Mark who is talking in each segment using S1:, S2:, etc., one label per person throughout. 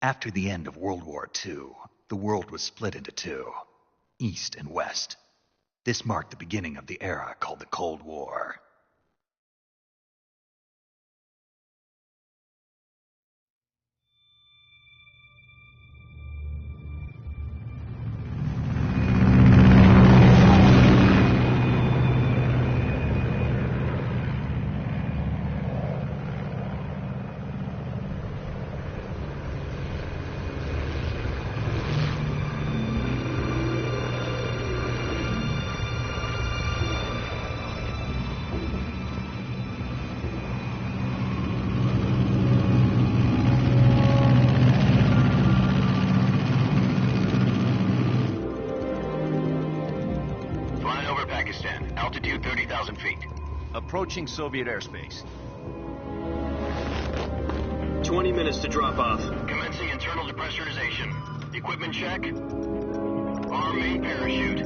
S1: After the end of World War II, the world was split into two, East and West. This marked the beginning of the era called the Cold War.
S2: Altitude 30,000 feet.
S3: Approaching Soviet airspace.
S4: 20 minutes to drop off.
S2: Commencing internal depressurization. Equipment check. Arm main parachute.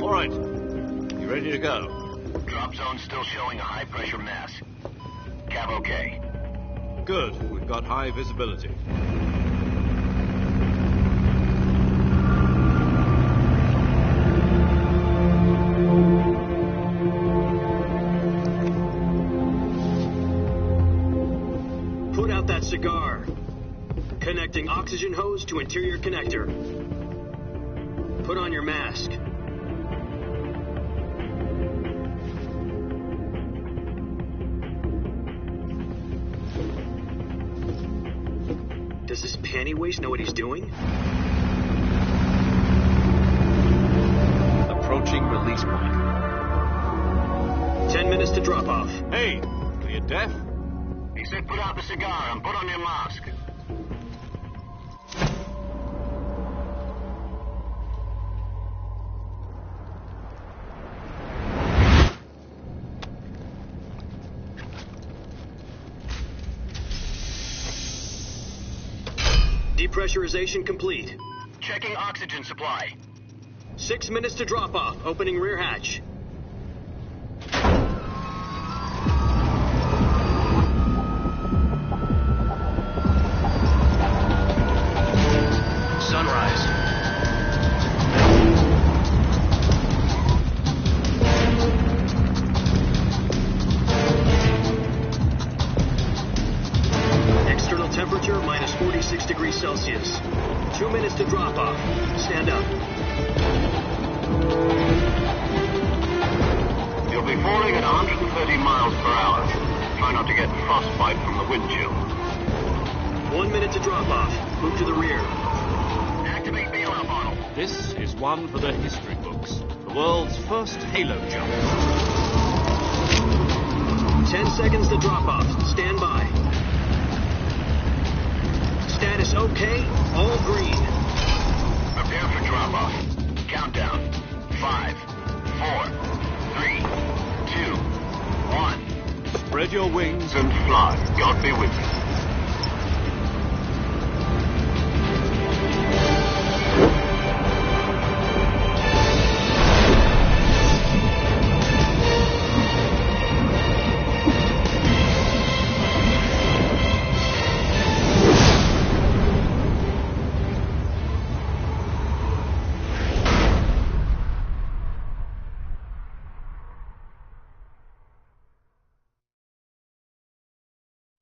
S3: All right. You ready to go?
S2: Drop zone still showing a high pressure mass. Cav okay.
S3: Good. We've got high visibility.
S4: Put out that cigar. Connecting oxygen hose to interior connector. Put on your mask. Does this panty waste know what he's doing?
S3: Approaching release point.
S4: 10 minutes to drop off.
S3: Hey, are you deaf?
S2: He said put out the cigar and put on your mask.
S4: Depressurization complete.
S2: Checking oxygen supply.
S4: 6 minutes to drop off. Opening rear hatch.
S3: Sunrise.
S4: External temperature minus 46 degrees Celsius. 2 minutes to drop off. Stand up.
S2: You'll be falling at 130 miles per hour. Try not to get frostbite from the wind chill.
S4: 1 minute to drop off. Move to the rear.
S2: Activate bailout model.
S3: This is one for the history books. The world's first halo jump.
S4: 10 seconds to drop off. Stand by. Status okay. All green.
S2: Prepare for drop-off. Countdown. 5, 4, 3, 2, 1.
S3: Spread your wings
S2: And fly. God be with you.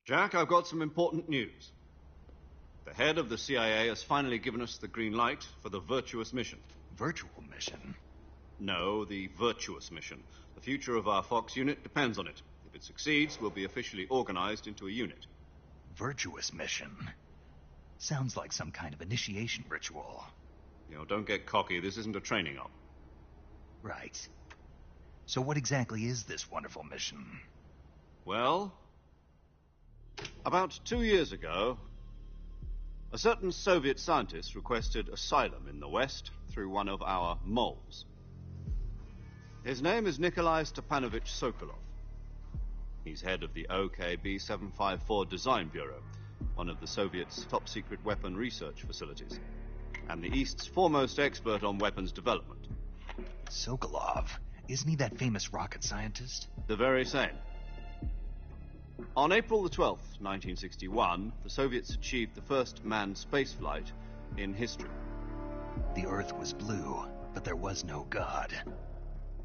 S3: Jack, I've got some important news. The head of the CIA has finally given us the green light for the virtuous mission.
S1: Virtual mission?
S3: No, the virtuous mission. The future of our Fox unit depends on it. If it succeeds, we'll be officially organized into a unit.
S1: Virtuous mission? Sounds like some kind of initiation ritual.
S3: You know, don't get cocky. This isn't a training op.
S1: Right. So what exactly is this wonderful mission?
S3: Well, about 2 years ago, a certain Soviet scientist requested asylum in the West through one of our moles. His name is Nikolai Stepanovich Sokolov. He's head of the OKB 754 Design Bureau, one of the Soviets' top-secret weapon research facilities, and the East's foremost expert on weapons development.
S1: Sokolov? Isn't he that famous rocket scientist?
S3: The very same. On April the 12th, 1961, the Soviets achieved the first manned spaceflight in history.
S1: The Earth was blue, but there was no God.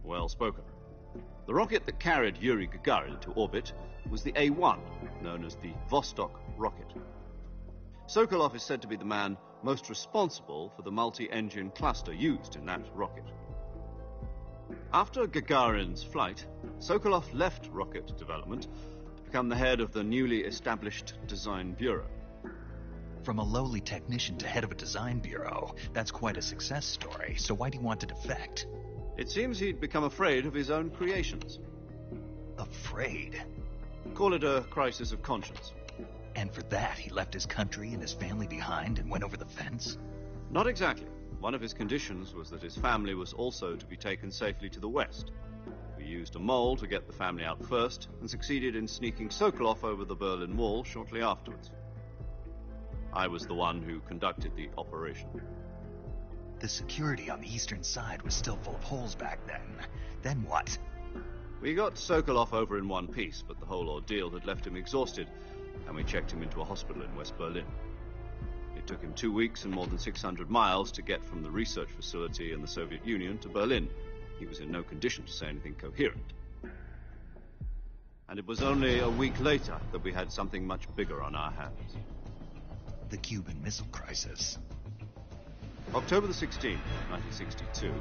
S3: Well spoken. The rocket that carried Yuri Gagarin to orbit was the A-1, known as the Vostok rocket. Sokolov is said to be the man most responsible for the multi-engine cluster used in that rocket. After Gagarin's flight, Sokolov left rocket development to become the head of the newly established Design Bureau.
S1: From a lowly technician to head of a design bureau, that's quite a success story, so why do you want to defect?
S3: It seems he'd become afraid of his own creations.
S1: Afraid?
S3: Call it a crisis of conscience.
S1: And for that, he left his country and his family behind and went over the fence?
S3: Not exactly. One of his conditions was that his family was also to be taken safely to the west. We used a mole to get the family out first and succeeded in sneaking Sokolov over the Berlin Wall shortly afterwards. I was the one who conducted the operation.
S1: The security on the eastern side was still full of holes back then. Then what?
S3: We got Sokolov over in one piece, but the whole ordeal had left him exhausted, and we checked him into a hospital in West Berlin. It took him 2 weeks and more than 600 miles to get from the research facility in the Soviet Union to Berlin. He was in no condition to say anything coherent. And it was only a week later that we had something much bigger on our hands.
S1: The Cuban Missile Crisis.
S3: October the 16th, 1962,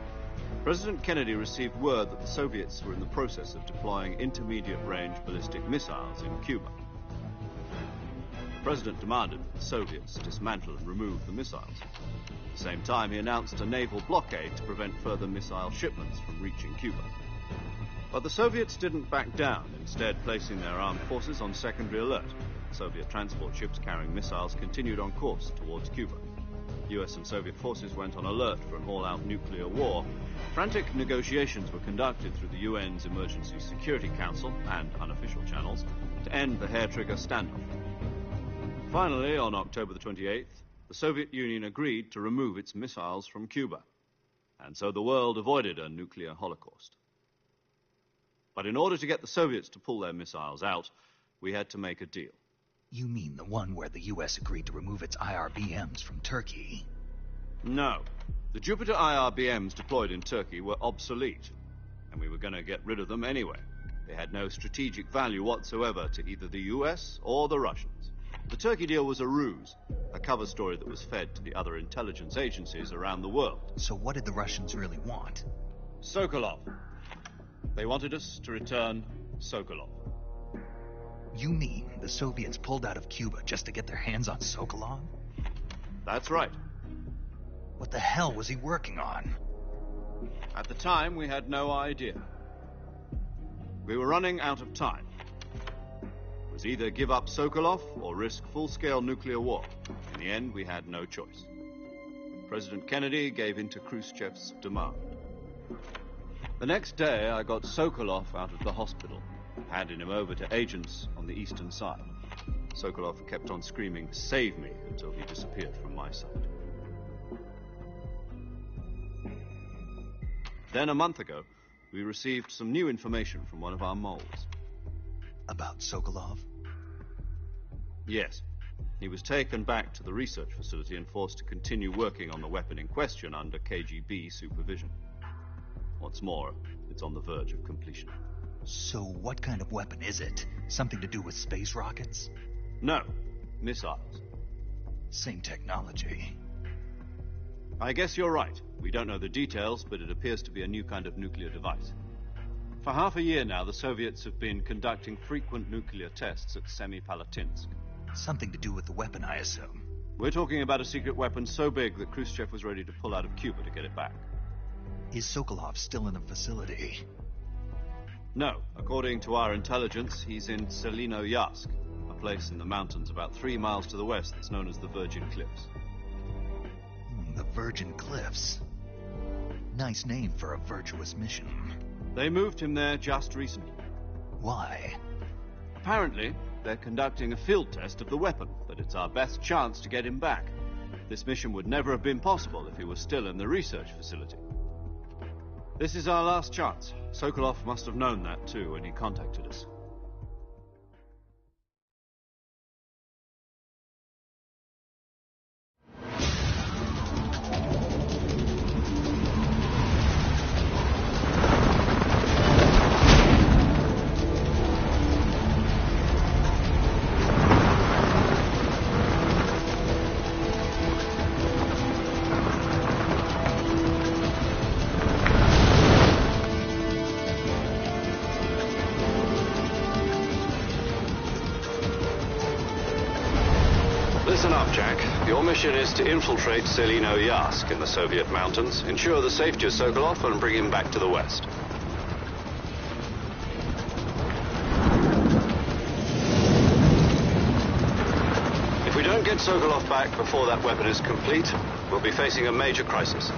S3: President Kennedy received word that the Soviets were in the process of deploying intermediate-range ballistic missiles in Cuba. The President demanded that the Soviets dismantle and remove the missiles. At the same time, he announced a naval blockade to prevent further missile shipments from reaching Cuba. But the Soviets didn't back down, instead placing their armed forces on secondary alert. Soviet transport ships carrying missiles continued on course towards Cuba. US and Soviet forces went on alert for an all-out nuclear war. Frantic negotiations were conducted through the UN's Emergency Security Council and unofficial channels to end the hair-trigger standoff. Finally, on October the 28th, the Soviet Union agreed to remove its missiles from Cuba, and so the world avoided a nuclear holocaust. But in order to get the Soviets to pull their missiles out, we had to make a deal.
S1: You mean the one where the US agreed to remove its IRBMs from Turkey?
S3: No. The Jupiter IRBMs deployed in Turkey were obsolete, and we were going to get rid of them anyway. They had no strategic value whatsoever to either the US or the Russians. The Turkey deal was a ruse, a cover story that was fed to the other intelligence agencies around the world.
S1: So what did the Russians really want?
S3: Sokolov. They wanted us to return Sokolov.
S1: You mean the Soviets pulled out of Cuba just to get their hands on Sokolov?
S3: That's right.
S1: What the hell was he working on?
S3: At the time, we had no idea. We were running out of time. It was either give up Sokolov or risk full-scale nuclear war. In the end, we had no choice. President Kennedy gave in to Khrushchev's demand. The next day, I got Sokolov out of the hospital, handing him over to agents on the eastern side. Sokolov kept on screaming, "Save me," until he disappeared from my sight. Then, a month ago, we received some new information from one of our moles.
S1: About Sokolov?
S3: Yes. He was taken back to the research facility and forced to continue working on the weapon in question under KGB supervision. What's more, it's on the verge of completion.
S1: So what kind of weapon is it? Something to do with space rockets?
S3: No, missiles.
S1: Same technology.
S3: I guess you're right. We don't know the details, but it appears to be a new kind of nuclear device. For half a year now, the Soviets have been conducting frequent nuclear tests at Semipalatinsk.
S1: Something to do with the weapon, I assume.
S3: We're talking about a secret weapon so big that Khrushchev was ready to pull out of Cuba to get it back.
S1: Is Sokolov still in the facility?
S3: No. According to our intelligence, he's in Selino-Yarsk, a place in the mountains about 3 miles to the west that's known as the Virgin Cliffs.
S1: The Virgin Cliffs. Nice name for a virtuous mission.
S3: They moved him there just recently.
S1: Why?
S3: Apparently, they're conducting a field test of the weapon, but it's our best chance to get him back. This mission would never have been possible if he was still in the research facility. This is our last chance. Sokolov must have known that too when he contacted us. Listen up, Jack. Your mission is to infiltrate Selino-Yask in the Soviet mountains, ensure the safety of Sokolov, and bring him back to the West. If we don't get Sokolov back before that weapon is complete, we'll be facing a major crisis.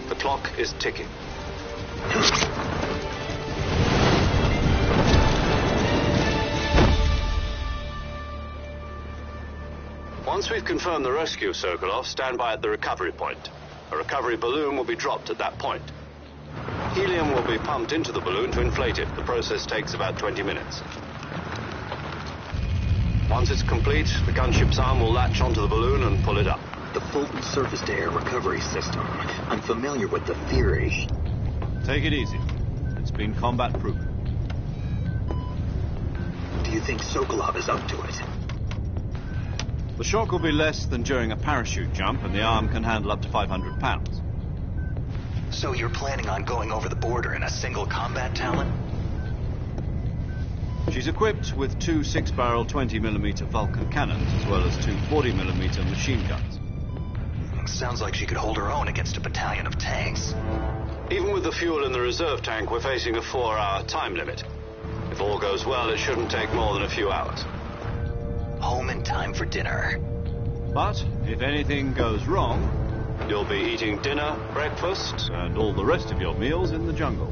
S3: The clock is ticking. Once we've confirmed the rescue of Sokolov, stand by at the recovery point. A recovery balloon will be dropped at that point. Helium will be pumped into the balloon to inflate it. The process takes about 20 minutes. Once it's complete, the gunship's arm will latch onto the balloon and pull it up.
S4: The Fulton surface-to-air recovery system. I'm familiar with the theory.
S3: Take it easy. It's been combat-proven.
S4: Do you think Sokolov is up to it?
S3: The shock will be less than during a parachute jump, and the arm can handle up to 500 pounds.
S1: So you're planning on going over the border in a single combat Talon?
S3: She's equipped with two 6-barrel 20mm Vulcan cannons, as well as two 40mm machine guns.
S1: Sounds like she could hold her own against a battalion of tanks.
S3: Even with the fuel in the reserve tank, we're facing a 4-hour time limit. If all goes well, it shouldn't take more than a few hours.
S1: Home in time for dinner.
S3: But if anything goes wrong, you'll be eating dinner, breakfast, and all the rest of your meals in the jungle.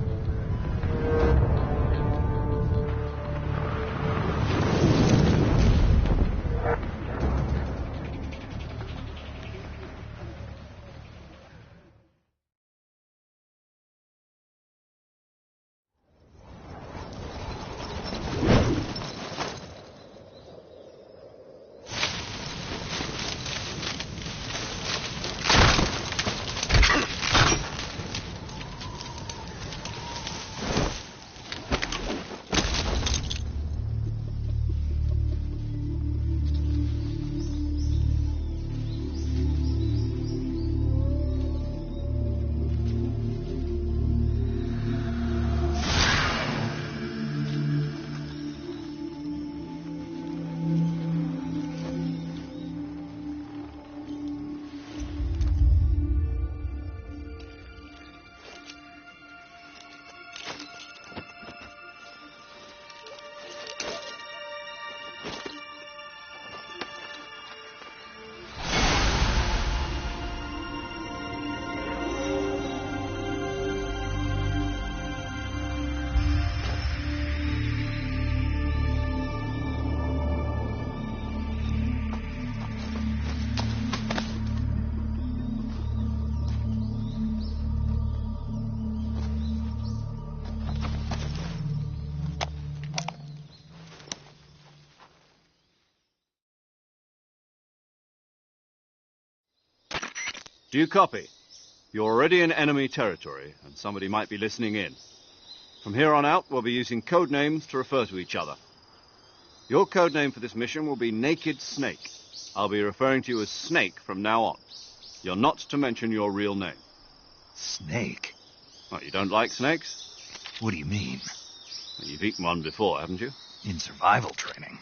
S3: Do you copy? You're already in enemy territory, and somebody might be listening in. From here on out, we'll be using code names to refer to each other. Your code name for this mission will be Naked Snake. I'll be referring to you as Snake from now on. You're not to mention your real name.
S1: Snake?
S3: What, you don't like snakes?
S1: What do you mean?
S3: Well, you've eaten one before, haven't you?
S1: In survival training.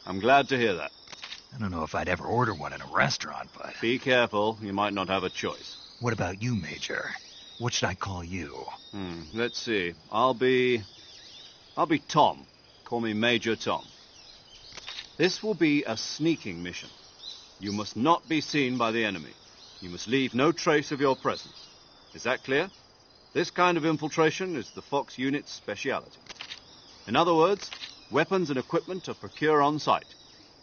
S3: I'm glad to hear that.
S1: I don't know if I'd ever order one in a restaurant, but...
S3: Be careful, you might not have a choice.
S1: What about you, Major? What should I call you?
S3: Let's see. I'll be Tom. Call me Major Tom. This will be a sneaking mission. You must not be seen by the enemy. You must leave no trace of your presence. Is that clear? This kind of infiltration is the Fox unit's speciality. In other words, weapons and equipment are procured on site.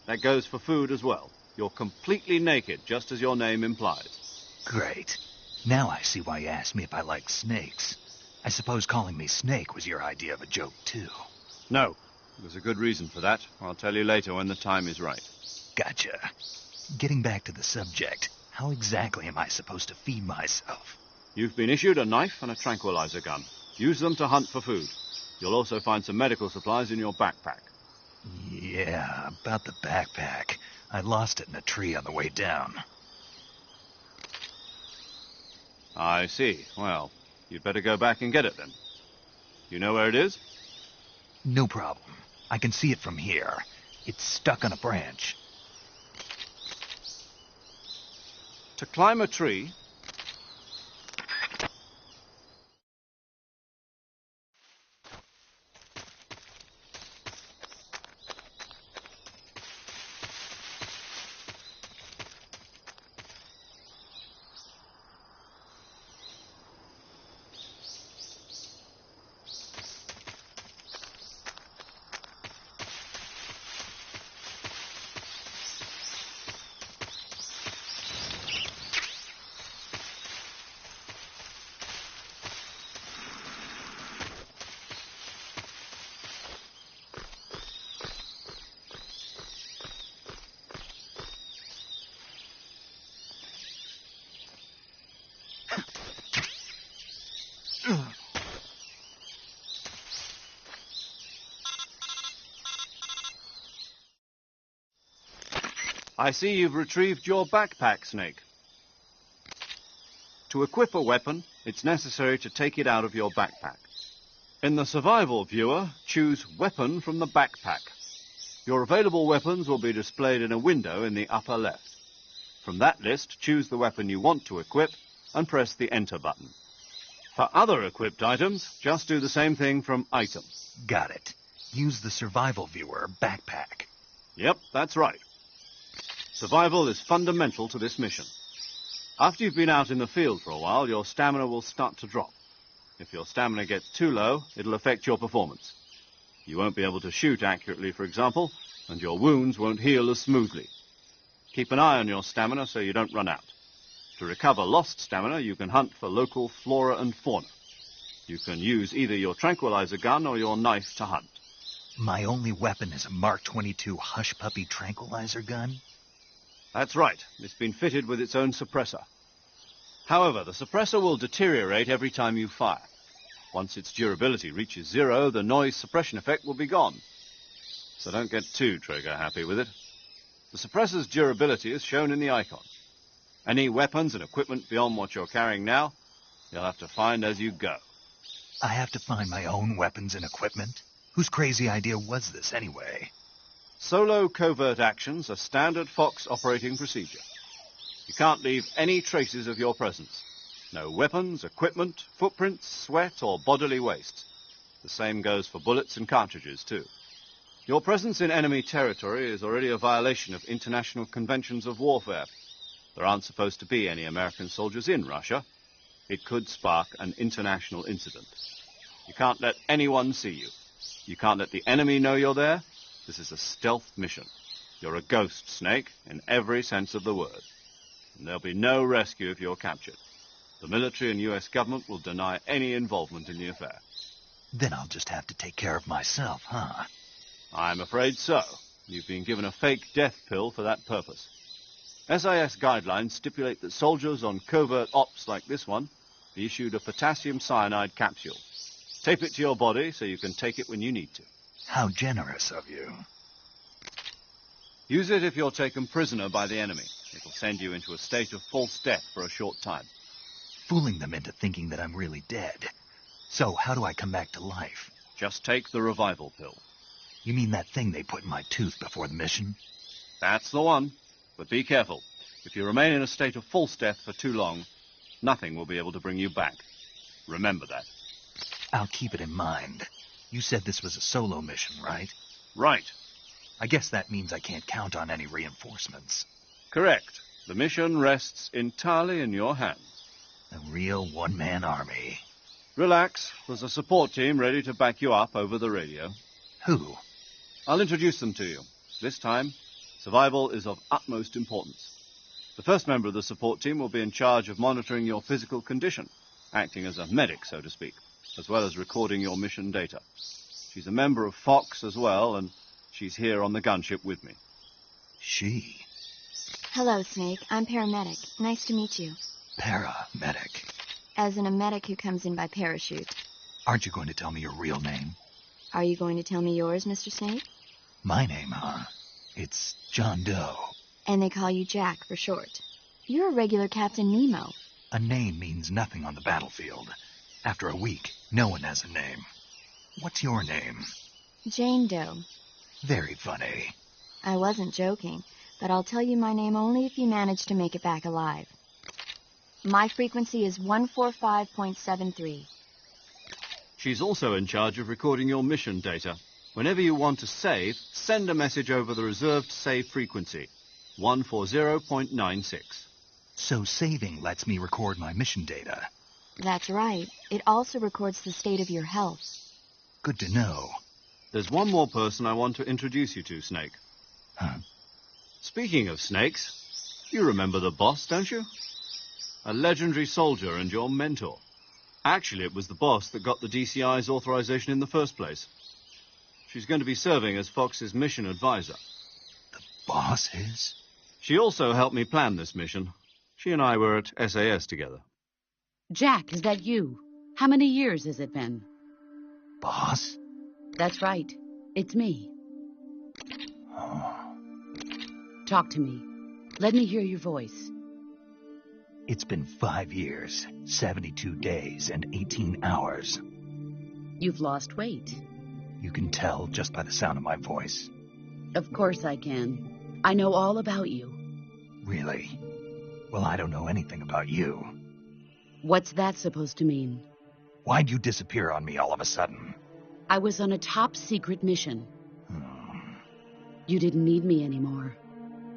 S3: That goes for food as well. You're completely naked, just as your name implies.
S1: Great. Now I see why you asked me if I like snakes. I suppose calling me Snake was your idea of a joke, too.
S3: No. There's a good reason for that. I'll tell you later when the time is right.
S1: Gotcha. Getting back to the subject, how exactly am I supposed to feed myself?
S3: You've been issued a knife and a tranquilizer gun. Use them to hunt for food. You'll also find some medical supplies in your backpack.
S1: Yeah, about the backpack. I lost it in a tree on the way down.
S3: I see. Well, you'd better go back and get it then. You know where it is?
S1: No problem. I can see it from here. It's stuck on a branch.
S3: To climb a tree, I see you've retrieved your backpack, Snake. To equip a weapon, it's necessary to take it out of your backpack. In the survival viewer, choose Weapon from the backpack. Your available weapons will be displayed in a window in the upper left. From that list, choose the weapon you want to equip and press the Enter button. For other equipped items, just do the same thing from Item.
S1: Got it. Use the survival viewer backpack.
S3: Yep, that's right. Survival is fundamental to this mission. After you've been out in the field for a while, your stamina will start to drop. If your stamina gets too low, it'll affect your performance. You won't be able to shoot accurately, for example, and your wounds won't heal as smoothly. Keep an eye on your stamina so you don't run out. To recover lost stamina, you can hunt for local flora and fauna. You can use either your tranquilizer gun or your knife to hunt.
S1: My only weapon is a Mark 22 Hush Puppy tranquilizer gun?
S3: That's right. It's been fitted with its own suppressor. However, the suppressor will deteriorate every time you fire. Once its durability reaches 0, the noise suppression effect will be gone. So don't get too trigger-happy with it. The suppressor's durability is shown in the icon. Any weapons and equipment beyond what you're carrying now, you'll have to find as you go.
S1: I have to find my own weapons and equipment? Whose crazy idea was this, anyway?
S3: Solo covert actions are standard Fox operating procedure. You can't leave any traces of your presence. No weapons, equipment, footprints, sweat, or bodily waste. The same goes for bullets and cartridges, too. Your presence in enemy territory is already a violation of international conventions of warfare. There aren't supposed to be any American soldiers in Russia. It could spark an international incident. You can't let anyone see you. You can't let the enemy know you're there. This is a stealth mission. You're a ghost, Snake, in every sense of the word. And there'll be no rescue if you're captured. The military and U.S. government will deny any involvement in the affair.
S1: Then I'll just have to take care of myself, huh?
S3: I'm afraid so. You've been given a fake death pill for that purpose. SIS guidelines stipulate that soldiers on covert ops like this one be issued a potassium cyanide capsule. Tape it to your body so you can take it when you need to.
S1: How generous of you.
S3: Use it if you're taken prisoner by the enemy. It'll send you into a state of false death for a short time.
S1: Fooling them into thinking that I'm really dead. So, how do I come back to life?
S3: Just take the revival pill.
S1: You mean that thing they put in my tooth before the mission?
S3: That's the one. But be careful. If you remain in a state of false death for too long, nothing will be able to bring you back. Remember that.
S1: I'll keep it in mind. You said this was a solo mission, right?
S3: Right.
S1: I guess that means I can't count on any reinforcements.
S3: Correct. The mission rests entirely in your hands.
S1: A real one-man army.
S3: Relax. There's a support team ready to back you up over the radio.
S1: Who?
S3: I'll introduce them to you. This time, survival is of utmost importance. The first member of the support team will be in charge of monitoring your physical condition, acting as a medic, so to speak, as well as recording your mission data. She's a member of Fox as well, and she's here on the gunship with me.
S1: She?
S5: Hello, Snake. I'm paramedic. Nice to meet you.
S1: Paramedic.
S5: As in a medic who comes in by parachute.
S1: Aren't you going to tell me your real name?
S5: Are you going to tell me yours, Mr. Snake?
S1: My name, huh? It's John Doe.
S5: And they call you Jack for short. You're a regular Captain Nemo.
S1: A name means nothing on the battlefield. After a week, no one has a name. What's your name?
S5: Jane Doe.
S1: Very funny.
S5: I wasn't joking, but I'll tell you my name only if you manage to make it back alive. My frequency is 145.73.
S3: She's also in charge of recording your mission data. Whenever you want to save, send a message over the reserved save frequency, 140.96.
S1: So saving lets me record my mission data.
S5: That's right. It also records the state of your health.
S1: Good to know.
S3: There's one more person I want to introduce you to, Snake.
S1: Huh?
S3: Speaking of snakes, you remember the boss, don't you? A legendary soldier and your mentor. Actually, it was the boss that got the DCI's authorization in the first place. She's going to be serving as Fox's mission advisor.
S1: The boss is?
S3: She also helped me plan this mission. She and I were at SAS together.
S6: Jack, is that you? How many years has it been?
S1: Boss?
S6: That's right. It's me.
S1: Oh.
S6: Talk to me. Let me hear your voice.
S1: It's been 5 years, 72 days, and 18 hours.
S6: You've lost weight.
S1: You can tell just by the sound of my voice.
S6: Of course I can. I know all about you.
S1: Really? Well, I don't know anything about you.
S6: What's that supposed to mean?
S1: Why'd you disappear on me all of a sudden?
S6: I was on a top-secret mission. You didn't need me anymore.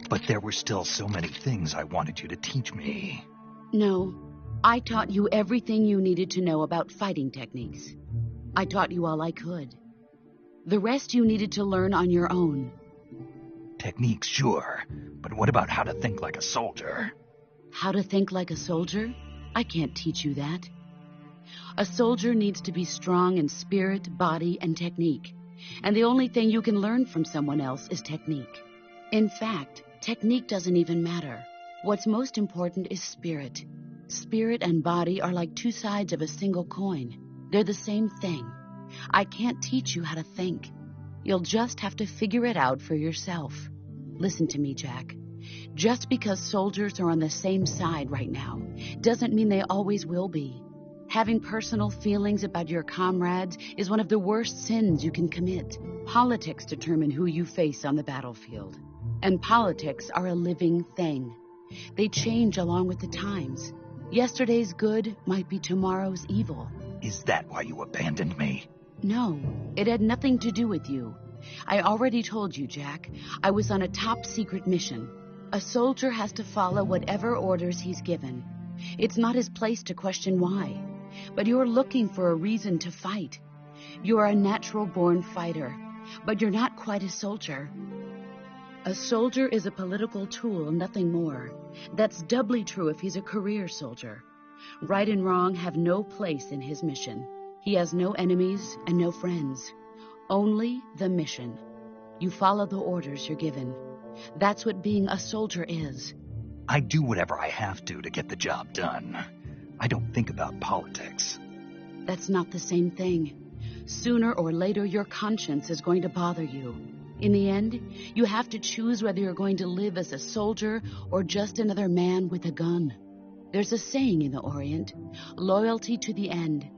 S1: But there were still so many things I wanted you to teach me.
S6: No, I taught you everything you needed to know about fighting techniques. I taught you all I could. The rest you needed to learn on your own.
S1: Techniques, sure. But what about how to think like a soldier?
S6: How to think like a soldier? I can't teach you that. A soldier needs to be strong in spirit, body, and technique. And the only thing you can learn from someone else is technique. In fact, technique doesn't even matter. What's most important is spirit. Spirit and body are like two sides of a single coin. They're the same thing. I can't teach you how to think. You'll just have to figure it out for yourself. Listen to me, Jack. Just because soldiers are on the same side right now doesn't mean they always will be. Having personal feelings about your comrades is one of the worst sins you can commit. Politics determine who you face on the battlefield. And politics are a living thing. They change along with the times. Yesterday's good might be tomorrow's evil.
S1: Is that why you abandoned me?
S6: No, it had nothing to do with you. I already told you, Jack. I was on a top-secret mission. A soldier has to follow whatever orders he's given. It's not his place to question why. But you're looking for a reason to fight. You're a natural-born fighter, but you're not quite a soldier. A soldier is a political tool, nothing more. That's doubly true if he's a career soldier. Right and wrong have no place in his mission. He has no enemies and no friends. Only the mission. You follow the orders you're given. That's what being a soldier is.
S1: I do whatever I have to get the job done. I don't think about politics.
S6: That's not the same thing. Sooner or later, your conscience is going to bother you. In the end, you have to choose whether you're going to live as a soldier or just another man with a gun. There's a saying in the Orient, loyalty to the end.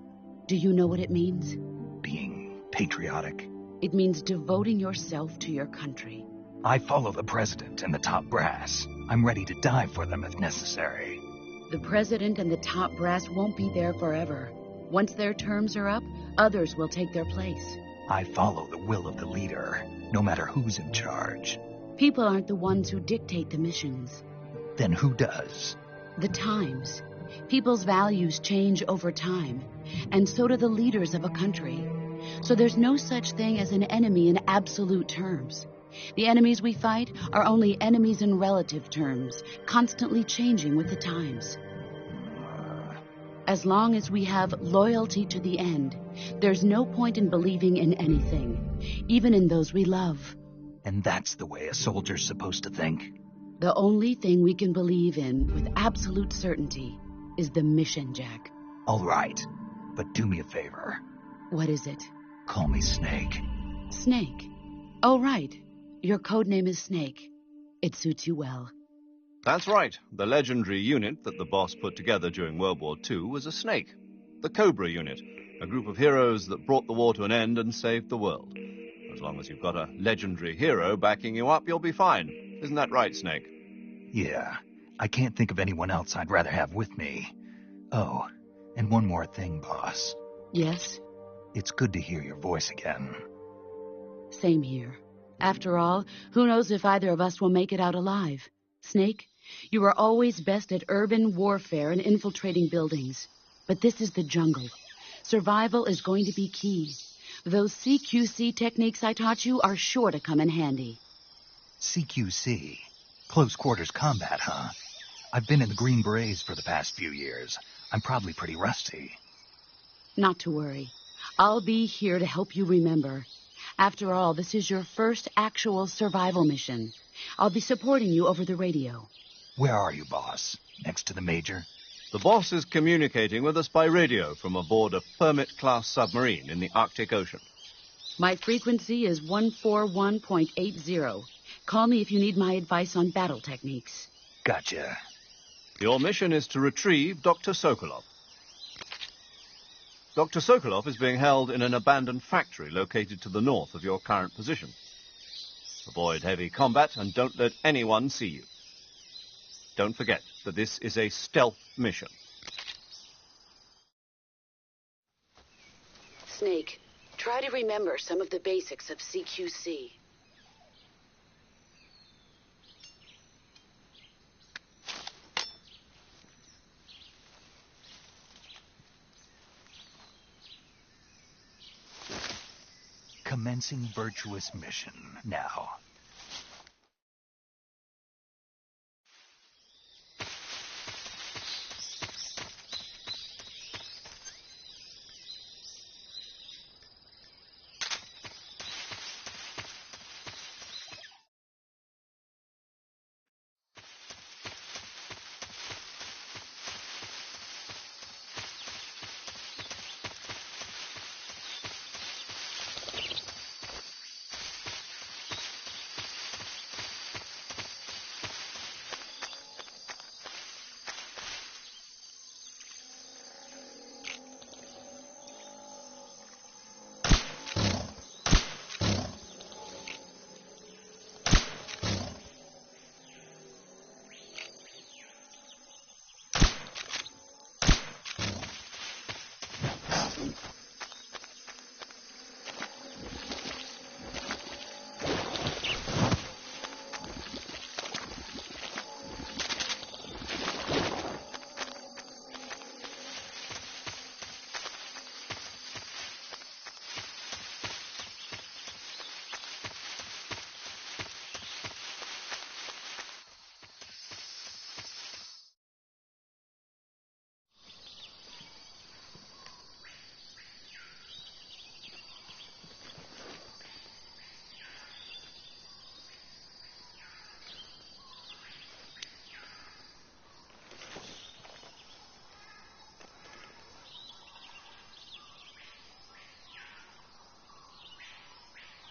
S6: Do you know what it means?
S1: Being patriotic.
S6: It means devoting yourself to your country.
S1: I follow the president and the top brass. I'm ready to die for them if necessary.
S6: The president and the top brass won't be there forever. Once their terms are up, others will take their place.
S1: I follow the will of the leader, no matter who's in charge.
S6: People aren't the ones who dictate the missions.
S1: Then who does?
S6: The times. People's values change over time, and so do the leaders of a country. So there's no such thing as an enemy in absolute terms. The enemies we fight are only enemies in relative terms, constantly changing with the times. As long as we have loyalty to the end, there's no point in believing in anything, even in those we love.
S1: And that's the way a soldier's supposed to think?
S6: The only thing we can believe in with absolute certainty is the mission, Jack.
S1: All right, but do me a favor.
S6: What is it?
S1: Call me Snake.
S6: Snake? Oh, right. Your code name is Snake. It suits you well.
S3: That's right. The legendary unit that the boss put together during World War II was a snake. The Cobra unit, a group of heroes that brought the war to an end and saved the world. As long as you've got a legendary hero backing you up, you'll be fine. Isn't that right, Snake?
S1: Yeah, I can't think of anyone else I'd rather have with me. Oh, and one more thing, boss.
S6: Yes?
S1: It's good to hear your voice again.
S6: Same here. After all, who knows if either of us will make it out alive? Snake, you are always best at urban warfare and infiltrating buildings. But this is the jungle. Survival is going to be key. Those CQC techniques I taught you are sure to come in handy.
S1: CQC? Close quarters combat, huh? I've been in the Green Berets for the past few years. I'm probably pretty rusty.
S6: Not to worry. I'll be here to help you remember. After all, this is your first actual survival mission. I'll be supporting you over the radio.
S1: Where are you, boss? Next to the Major?
S3: The boss is communicating with us by radio from aboard a Permit-class submarine in the Arctic Ocean.
S6: My frequency is 141.80. Call me if you need my advice on battle techniques.
S1: Gotcha.
S3: Your mission is to retrieve Dr. Sokolov. Dr. Sokolov is being held in an abandoned factory located to the north of your current position. Avoid heavy combat and don't let anyone see you. Don't forget that this is a stealth mission.
S6: Snake, try to remember some of the basics of CQC.
S1: Commencing virtuous mission now.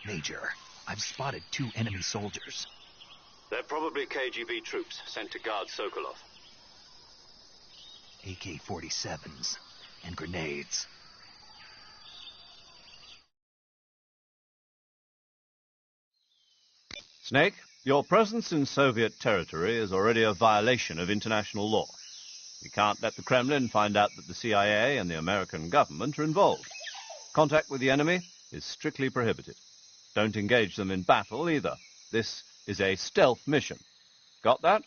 S1: Major, I've spotted 2 enemy soldiers.
S2: They're probably KGB troops sent to guard Sokolov.
S1: AK-47s and grenades.
S3: Snake, your presence in Soviet territory is already a violation of international law. We can't let the Kremlin find out that the CIA and the American government are involved. Contact with the enemy is strictly prohibited. Don't engage them in battle either. This is a stealth mission. Got that?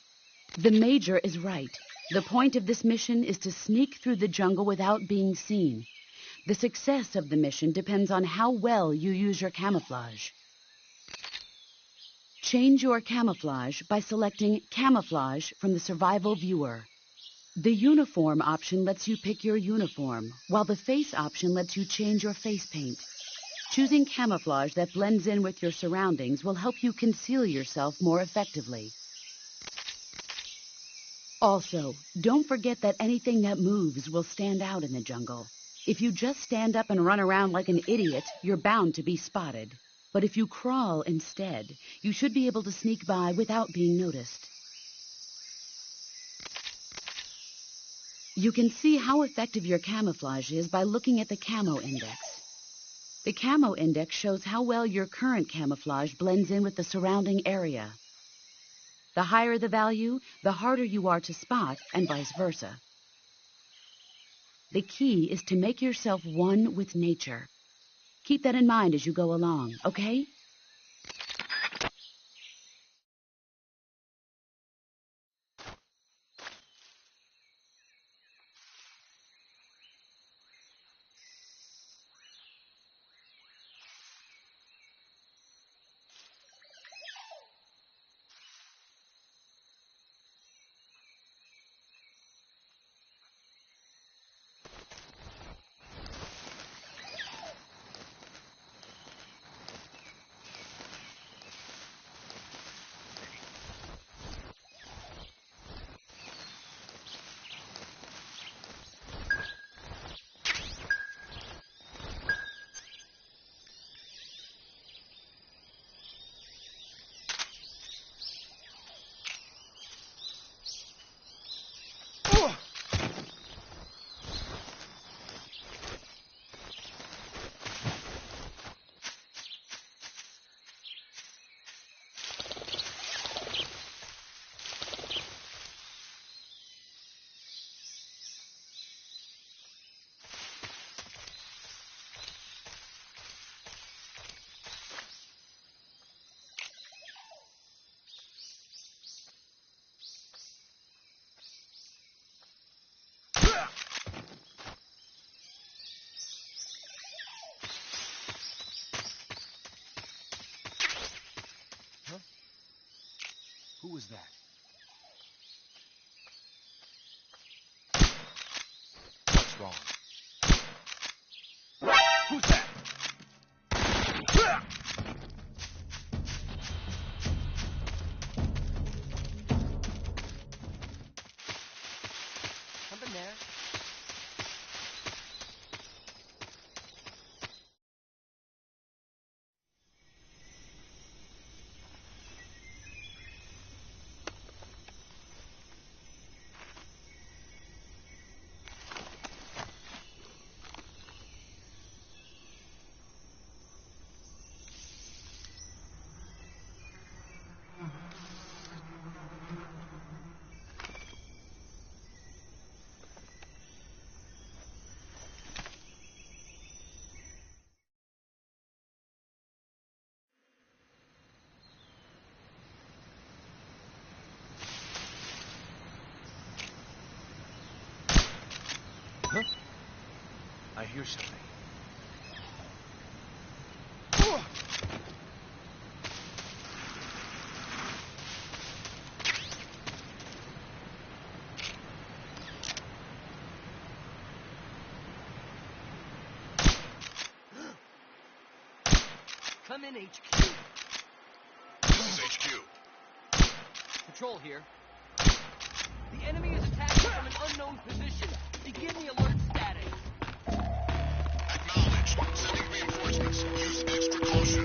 S6: The Major is right. The point of this mission is to sneak through the jungle without being seen. The success of the mission depends on how well you use your camouflage. Change your camouflage by selecting Camouflage from the Survival Viewer. The Uniform option lets you pick your uniform, while the Face option lets you change your face paint. Choosing camouflage that blends in with your surroundings will help you conceal yourself more effectively. Also, don't forget that anything that moves will stand out in the jungle. If you just stand up and run around like an idiot, you're bound to be spotted. But if you crawl instead, you should be able to sneak by without being noticed. You can see how effective your camouflage is by looking at the Camo Index. The Camo Index shows how well your current camouflage blends in with the surrounding area. The higher the value, the harder you are to spot, and vice versa. The key is to make yourself one with nature. Keep that in mind as you go along, okay?
S7: Who was that? What's wrong? Who's that? Something there? Huh? I hear something. Come in, HQ.
S2: This is HQ.
S7: Patrol here. The enemy is attacking from an unknown position. Begin the alert status.
S2: Acknowledged. Sending reinforcements. Use extra caution.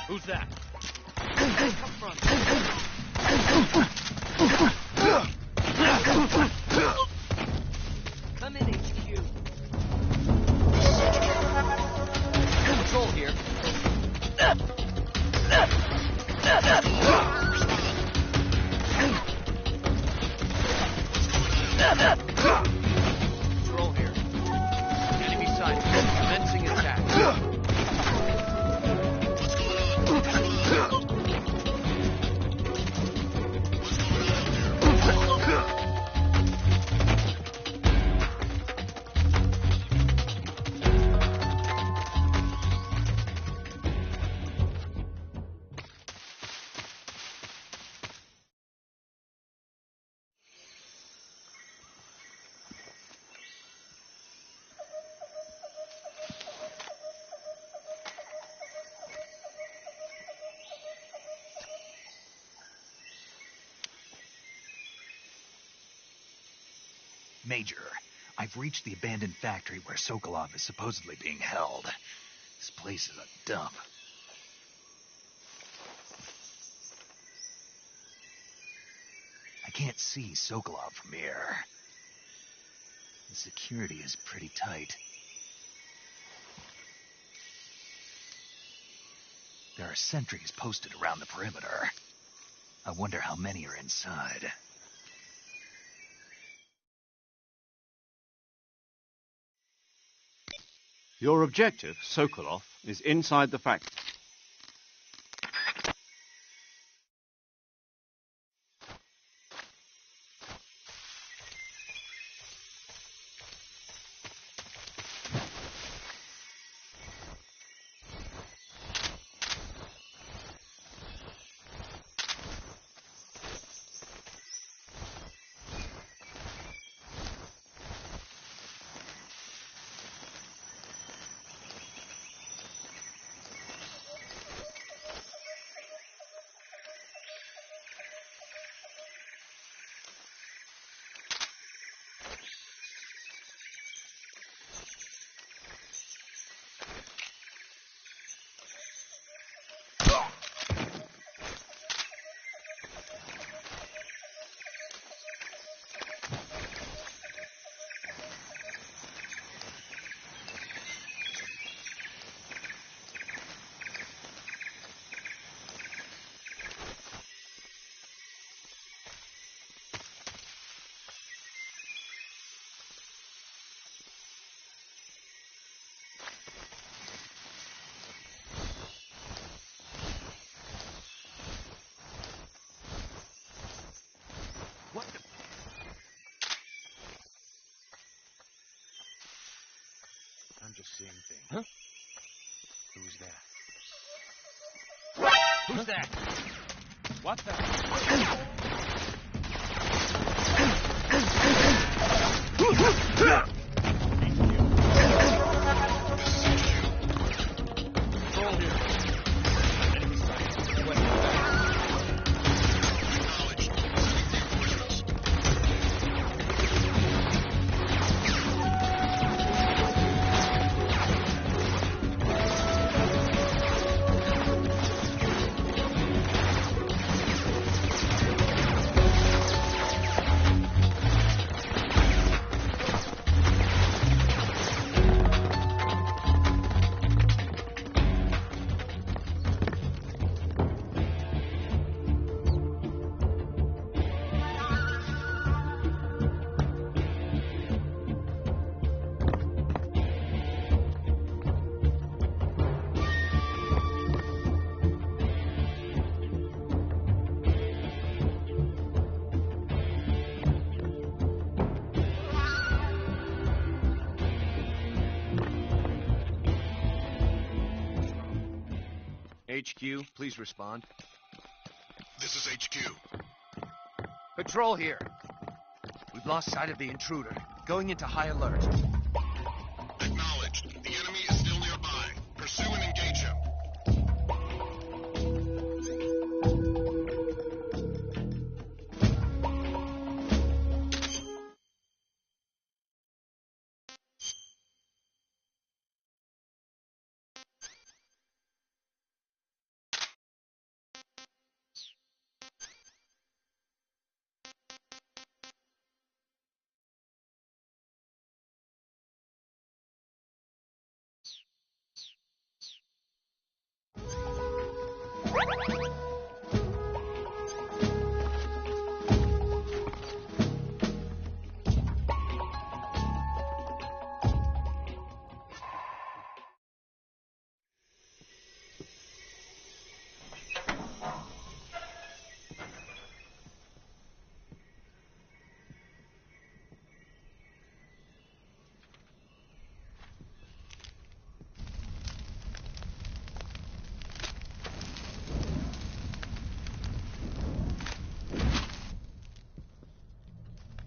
S7: Who's that? Come from? Come in, HQ.
S2: This is HQ.
S7: Patrol here. Patrol here. Enemy sighted. Commencing attack.
S1: Major, I've reached the abandoned factory where Sokolov is supposedly being held. This place is a dump. I can't see Sokolov from here. The security is pretty tight. There are sentries posted around the perimeter. I wonder how many are inside.
S3: Your objective, Sokolov, is inside the factory.
S7: What the?
S8: I'm just seeing things.
S7: Huh?
S8: Who's that?
S7: Who's that? What the?
S8: Control here. Enemy sighted. West.
S7: HQ, please respond.
S9: This is HQ.
S7: Patrol here. We've lost sight of the intruder. Going into high alert.
S9: Acknowledged. The enemy is still nearby. Pursue and engage him.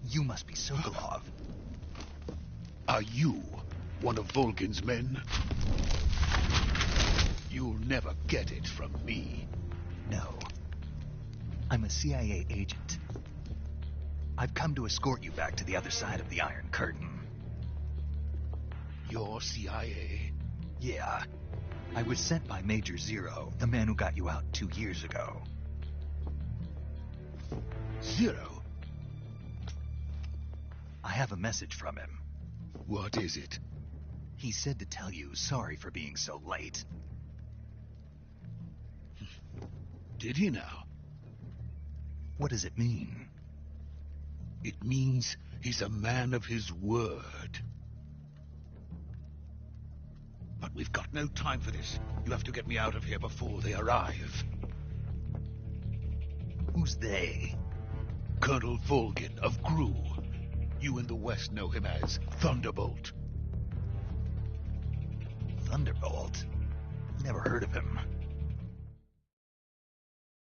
S1: You must be Sokolov.
S9: Are you one of Volgin's men? You'll never get it from me.
S1: No. I'm a CIA agent. I've come to escort you back to the other side of the Iron Curtain.
S9: You're CIA?
S1: Yeah. I was sent by Major Zero, the man who got you out 2 years ago.
S9: Zero?
S1: I have a message from him.
S10: What is it?
S1: He said to tell you sorry for being so late.
S10: Did he now?
S1: What does it mean?
S10: It means he's a man of his word. But we've got no time for this. You have to get me out of here before they arrive.
S1: Who's they?
S10: Colonel Volgin of Gru. You in the West know him as Thunderbolt.
S1: Thunderbolt? Never heard of him.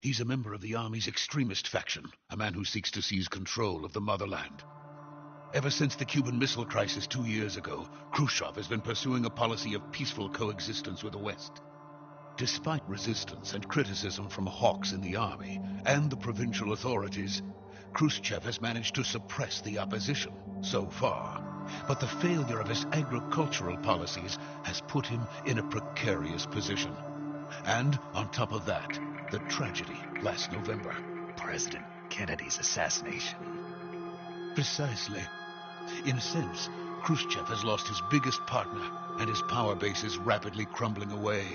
S10: He's a member of the Army's extremist faction, a man who seeks to seize control of the motherland. Ever since the Cuban Missile Crisis 2 years ago, Khrushchev has been pursuing a policy of peaceful coexistence with the West. Despite resistance and criticism from hawks in the army and the provincial authorities, Khrushchev has managed to suppress the opposition so far. But the failure of his agricultural policies has put him in a precarious position. And on top of that, the tragedy last November.
S1: President Kennedy's assassination.
S10: Precisely. In a sense, Khrushchev has lost his biggest partner, and his power base is rapidly crumbling away.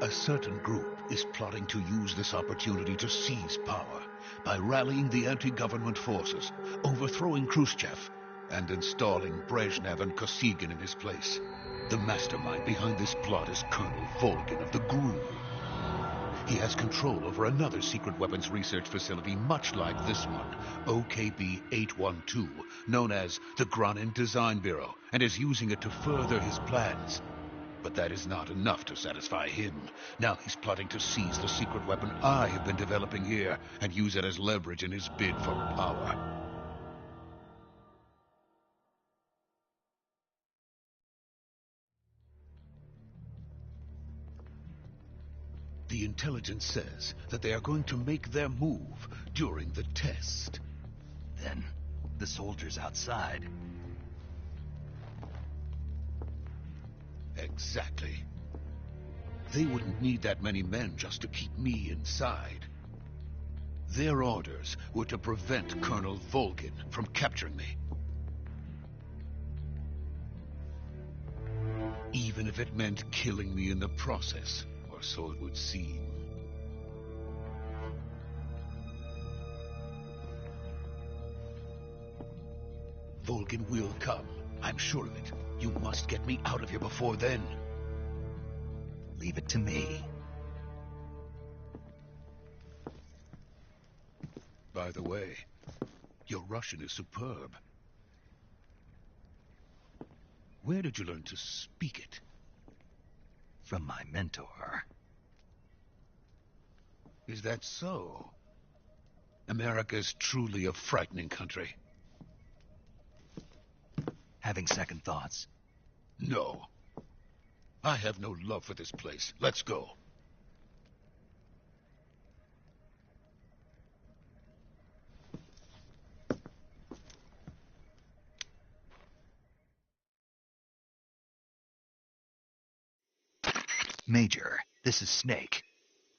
S10: A certain group is plotting to use this opportunity to seize power by rallying the anti-government forces, overthrowing Khrushchev, and installing Brezhnev and Kosygin in his place. The mastermind behind this plot is Colonel Volgin of the GRU. He has control over another secret weapons research facility much like this one, OKB 812, known as the Granin Design Bureau, and is using it to further his plans. But that is not enough to satisfy him. Now he's plotting to seize the secret weapon I have been developing here and use it as leverage in his bid for power. The intelligence says that they are going to make their move during the test.
S1: Then, the soldiers outside.
S10: Exactly. They wouldn't need that many men just to keep me inside. Their orders were to prevent Colonel Volgin from capturing me. Even if it meant killing me in the process, or so it would seem. Volgin will come. I'm sure of it. You must get me out of here before then.
S1: Leave it to me.
S10: By the way, your Russian is superb. Where did you learn to speak it?
S1: From my mentor.
S10: Is that so? America is truly a frightening country.
S1: Having second thoughts?
S10: No. I have no love for this place. Let's go.
S1: Major, this is Snake.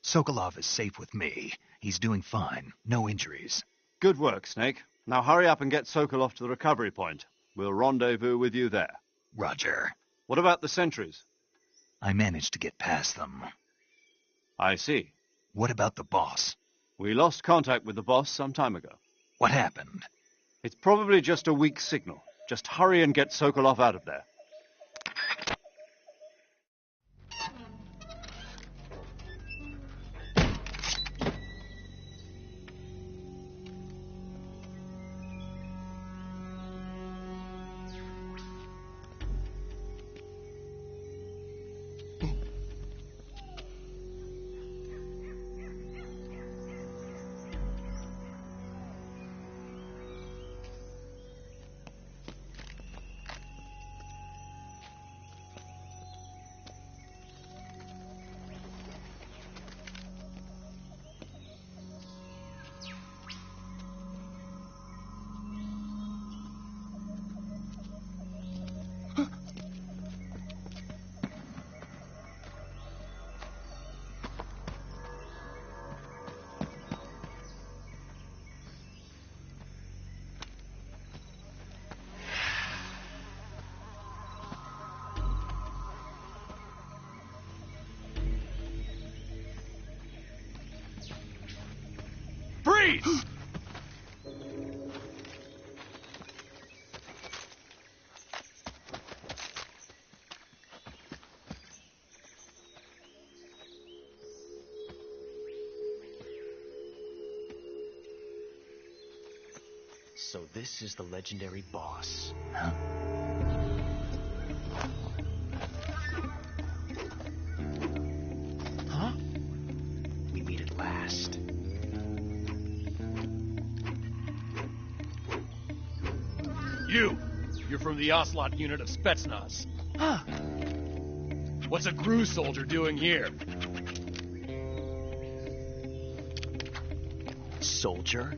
S1: Sokolov is safe with me. He's doing fine. No injuries.
S3: Good work, Snake. Now hurry up and get Sokolov to the recovery point. We'll rendezvous with you there.
S1: Roger.
S3: What about the sentries?
S1: I managed to get past them.
S3: I see.
S1: What about the boss?
S3: We lost contact with the boss some time ago.
S1: What happened?
S3: It's probably just a weak signal. Just hurry and get Sokolov out of there.
S8: Please.
S7: So this is the legendary boss.
S1: Huh?
S7: Huh? We meet at last.
S8: You're from the Ocelot unit of Spetsnaz.
S7: Huh.
S8: What's a GRU soldier doing here?
S7: Soldier?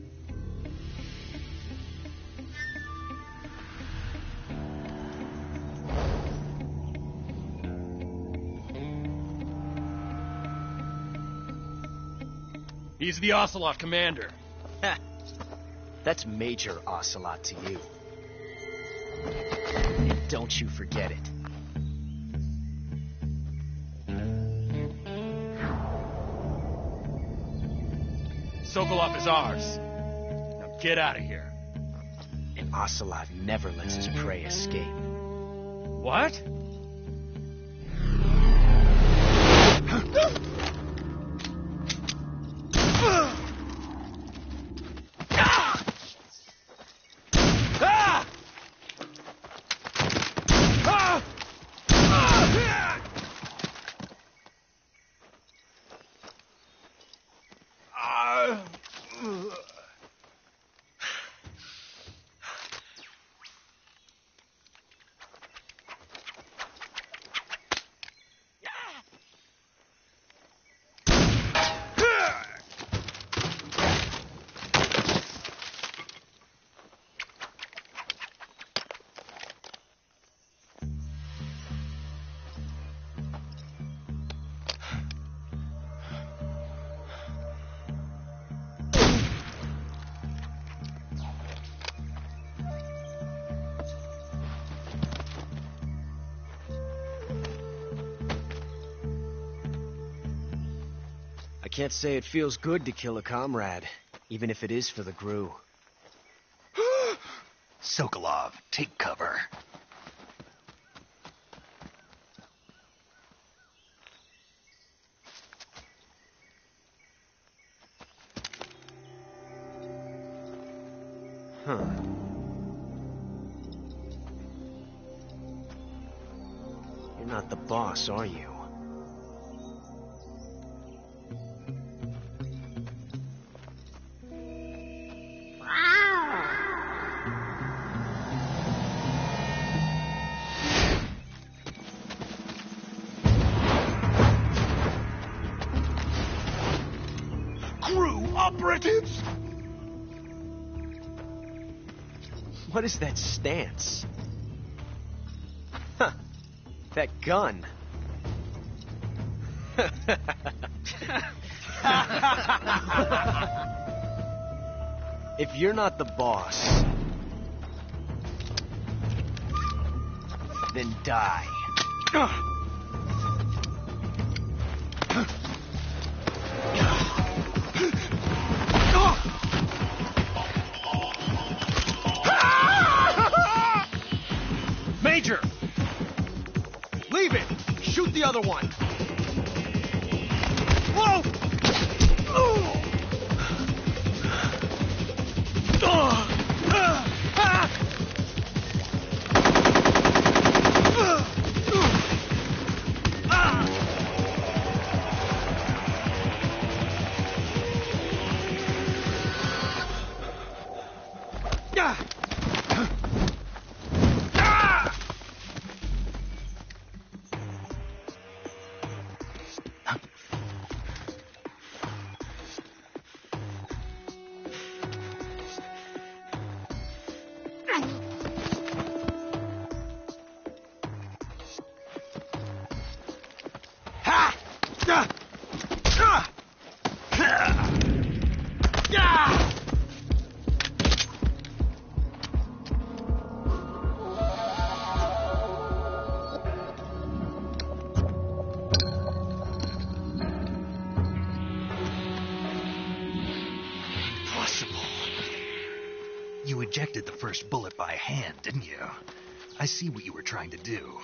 S8: He's the Ocelot commander.
S7: Ha! That's Major Ocelot to you. And don't you forget it.
S8: Sokolov is ours. Now get out of here.
S7: And Ocelot never lets his prey escape.
S8: What?
S7: I can't say it feels good to kill a comrade, even if it is for the GRU.
S1: Sokolov, take cover.
S7: Huh. You're not the boss, are you?
S10: GRU operatives!
S7: What is that stance? Huh. That gun. If you're not the boss, then die.
S8: Major! Leave it! Shoot the other one! Whoa!
S1: did the first bullet by hand, didn't you? I see what you were trying to do.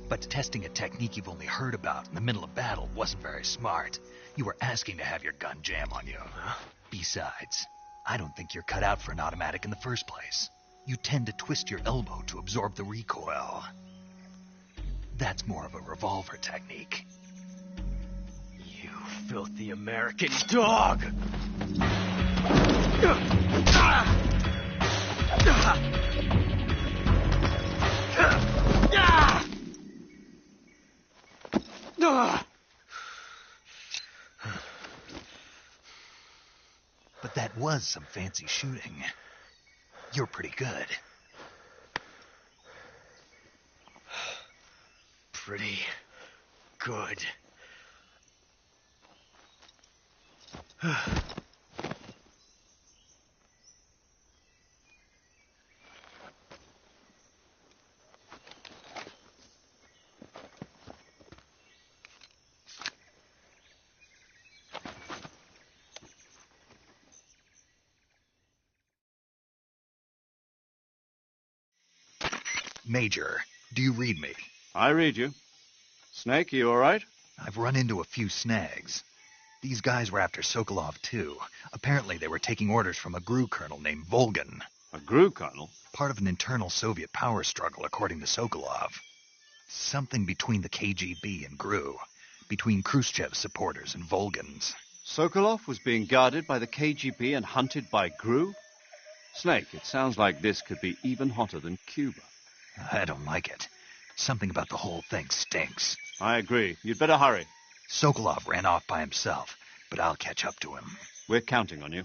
S1: But testing a technique you've only heard about in the middle of battle wasn't very smart. You were asking to have your gun jam on you. Besides, I don't think you're cut out for an automatic in the first place. You tend to twist your elbow to absorb the recoil. That's more of a revolver technique.
S7: You filthy American dog!
S1: But that was some fancy shooting. You're pretty good.
S7: Pretty good.
S1: Major, do you read me?
S3: I read you. Snake, you all right?
S1: I've run into a few snags. These guys were after Sokolov, too. Apparently they were taking orders from a GRU colonel named Volgan.
S3: A GRU colonel?
S1: Part of an internal Soviet power struggle, according to Sokolov. Something between the KGB and GRU. Between Khrushchev's supporters and Volgan's.
S3: Sokolov was being guarded by the KGB and hunted by GRU? Snake, it sounds like this could be even hotter than Cuba.
S1: I don't like it. Something about the whole thing stinks.
S3: I agree. You'd better hurry.
S1: Sokolov ran off by himself, but I'll catch up to him.
S3: We're counting on you.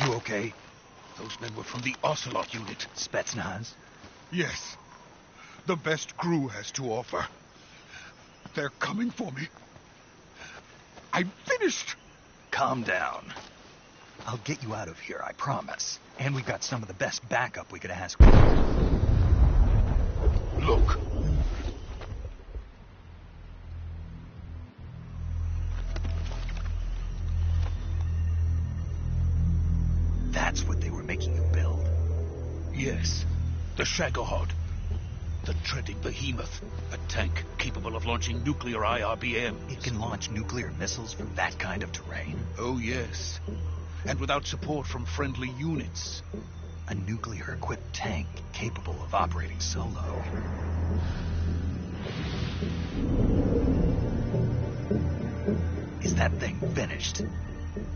S1: You okay?
S10: Those men were from the Ocelot unit.
S1: Spetsnaz?
S10: Yes. The best GRU has to offer. They're coming for me. I'm finished.
S1: Calm down. I'll get you out of here, I promise. And we've got some of the best backup we could ask for.
S10: Look.
S1: That's what they were making you build.
S10: Yes. The Shagohod. The treading behemoth. A tank capable of launching nuclear IRBMs.
S1: It can launch nuclear missiles from that kind of terrain?
S10: Oh, yes. And without support from friendly units.
S1: A nuclear-equipped tank capable of operating solo. Is that thing finished?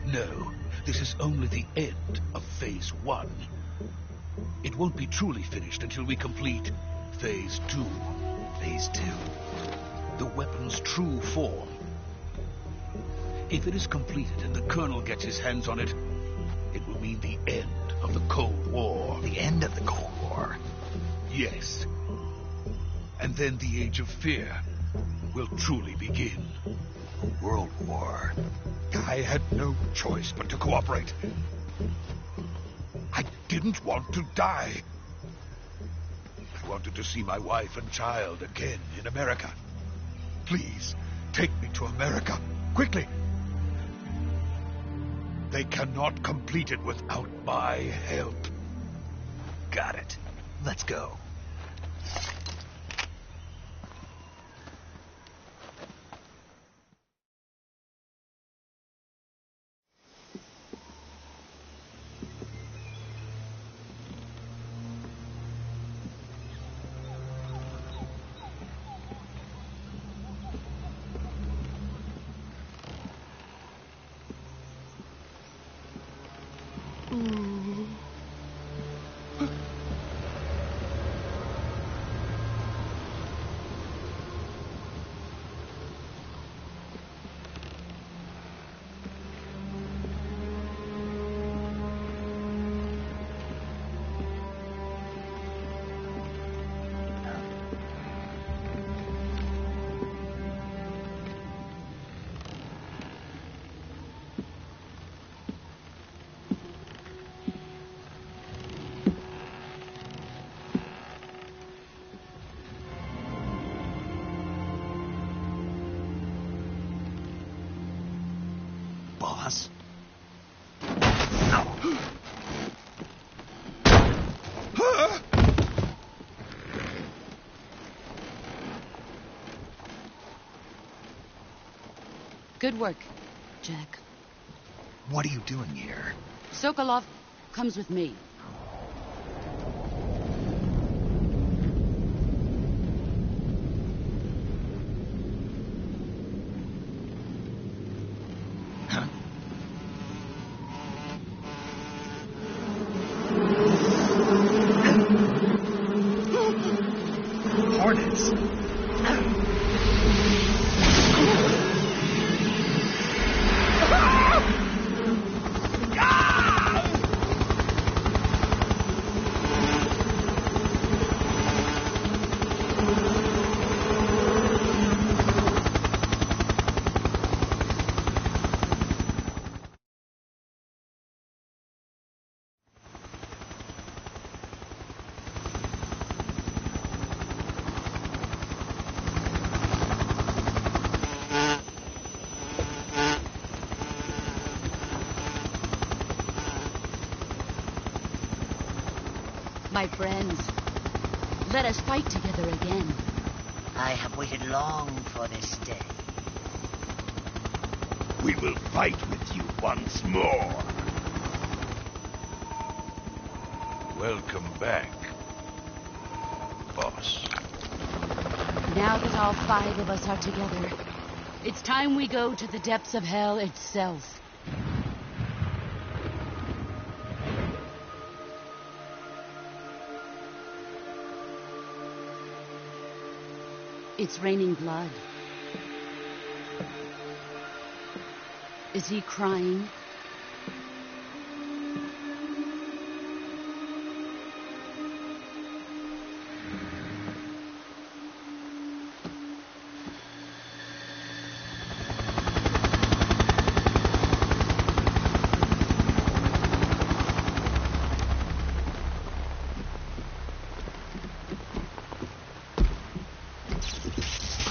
S10: No. This is only the end of Phase 1. It won't be truly finished until we complete Phase 2.
S1: Phase 2?
S10: The weapon's true form. If it is completed and the Colonel gets his hands on it, it will mean the end of the Cold War.
S1: The end of the Cold War?
S10: Yes. And then the Age of Fear will truly begin.
S1: A world war.
S10: I had no choice but to cooperate. I didn't want to die. I wanted to see my wife and child again in America. Please, take me to America, quickly. They cannot complete it without my help.
S1: Got it. Let's go. boss.
S6: Good work, Jack.
S1: What are you doing here?
S6: Sokolov comes with me.
S1: Hornets.
S6: My friends, let us fight together again.
S11: I have waited long for this day.
S12: We will fight with you once more. Welcome back, boss.
S6: Now that all 5 of us are together, it's time we go to the depths of hell itself. It's raining blood. Is he crying?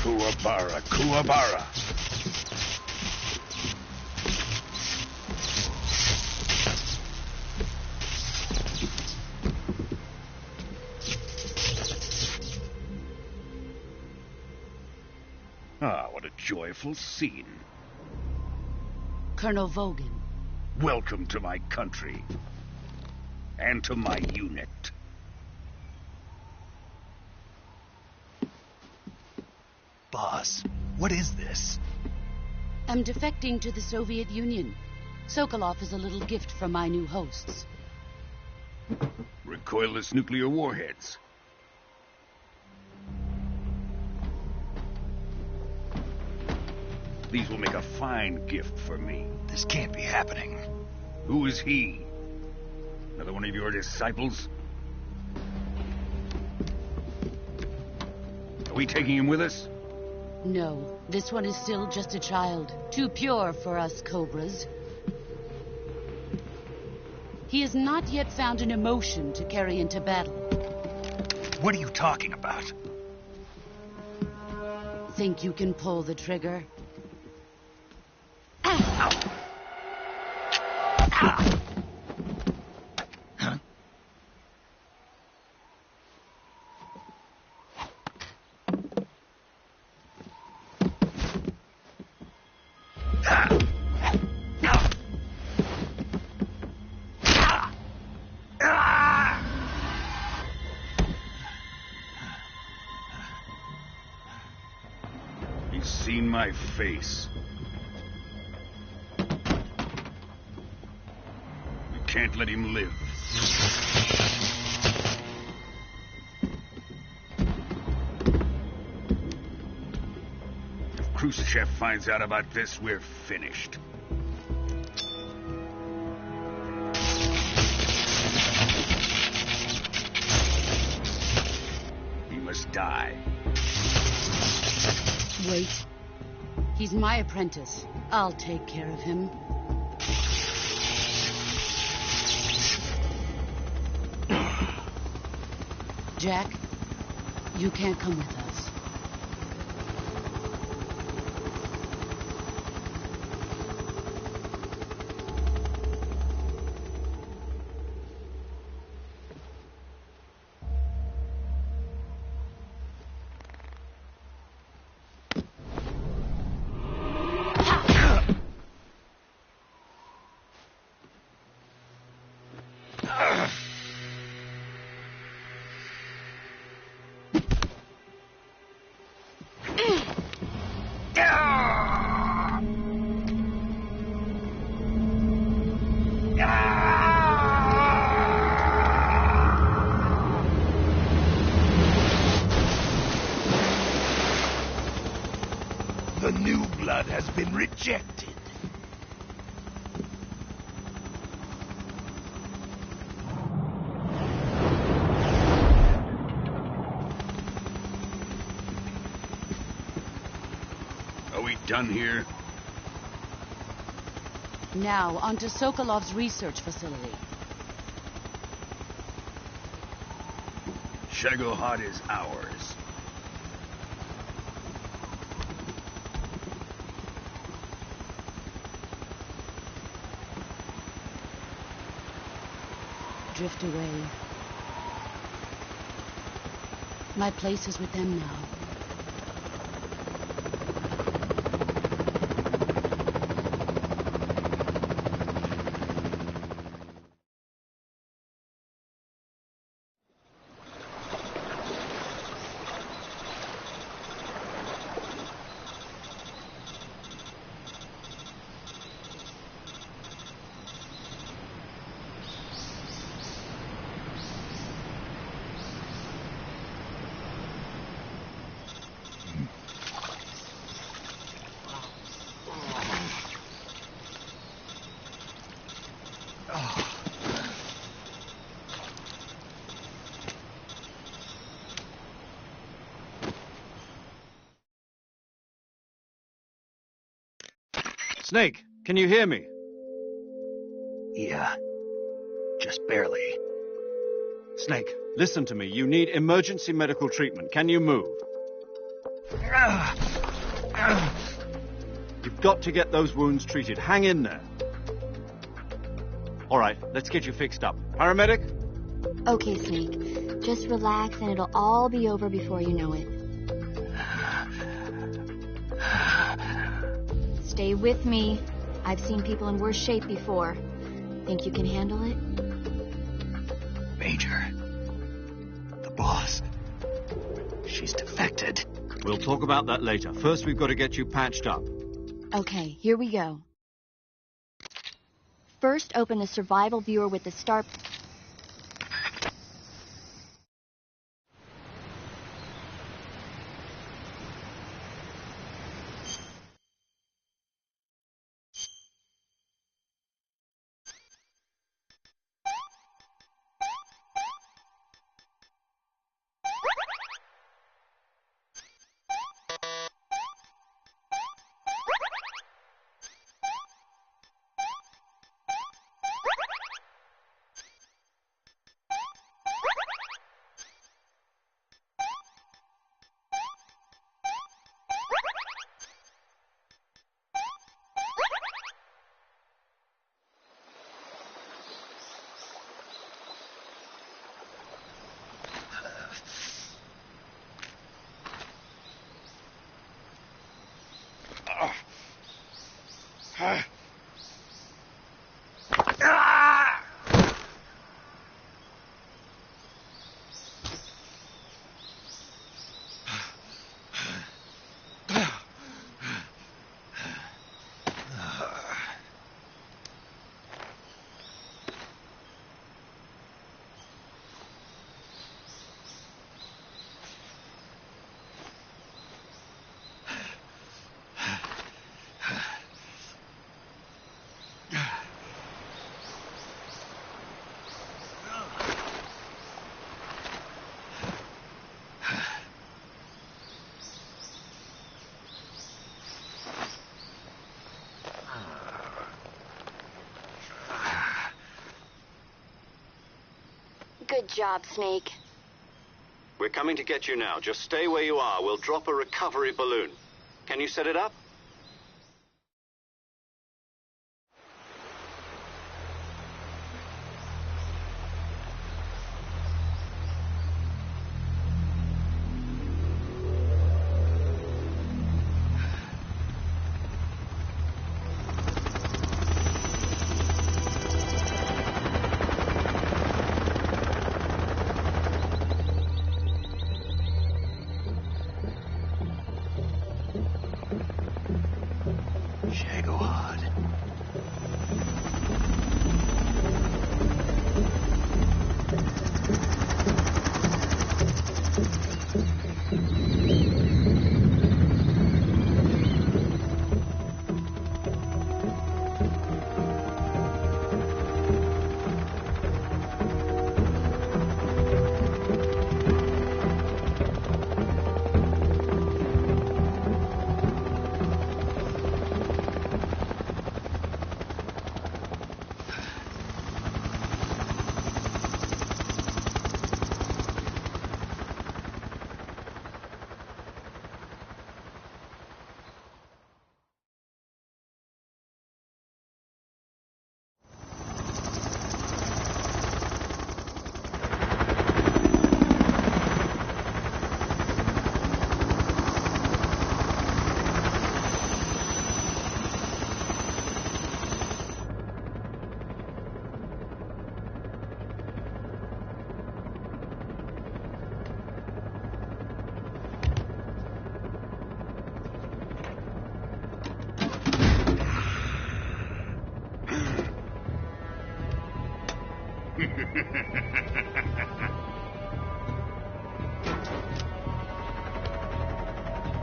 S12: Kuwabara, Kuwabara. Ah, what a joyful scene.
S6: Colonel Vogan.
S12: Welcome to my country. And to my unit.
S1: Boss, what is this?
S6: I'm defecting to the Soviet Union. Sokolov is a little gift from my new hosts.
S12: Recoilless nuclear warheads. These will make a fine gift for me.
S1: This can't be happening.
S12: Who is he? Another one of your disciples? Are we taking him with us?
S6: No, this one is still just a child. Too pure for us Cobras. He has not yet found an emotion to carry into battle.
S1: What are you talking about?
S6: Think you can pull the trigger?
S12: He's seen my face. We can't let him live. If Khrushchev finds out about this, we're finished. He must die.
S6: Wait. He's my apprentice. I'll take care of him. Jack, you can't come with us.
S10: rejected.
S12: Are we done here?
S6: Now, onto Sokolov's research facility.
S12: Shagohod is ours.
S6: Drift away. My place is with them now.
S3: Snake, can you hear me?
S1: Yeah. Just barely.
S3: Snake, listen to me. You need emergency medical treatment. Can you move? You've got to get those wounds treated. Hang in there. All right, let's get you fixed up. Paramedic?
S5: Okay, Snake. Just relax and it'll all be over before you know it. Stay with me. I've seen people in worse shape before. Think you can handle it?
S1: Major. The boss. She's defected.
S3: We'll talk about that later. First, we've got to get you patched up.
S5: Okay, here we go. First, open the survival viewer with the start... Good job, Snake.
S3: We're coming to get you now. Just stay where you are. We'll drop a recovery balloon. Can you set it up?
S1: Shagohod.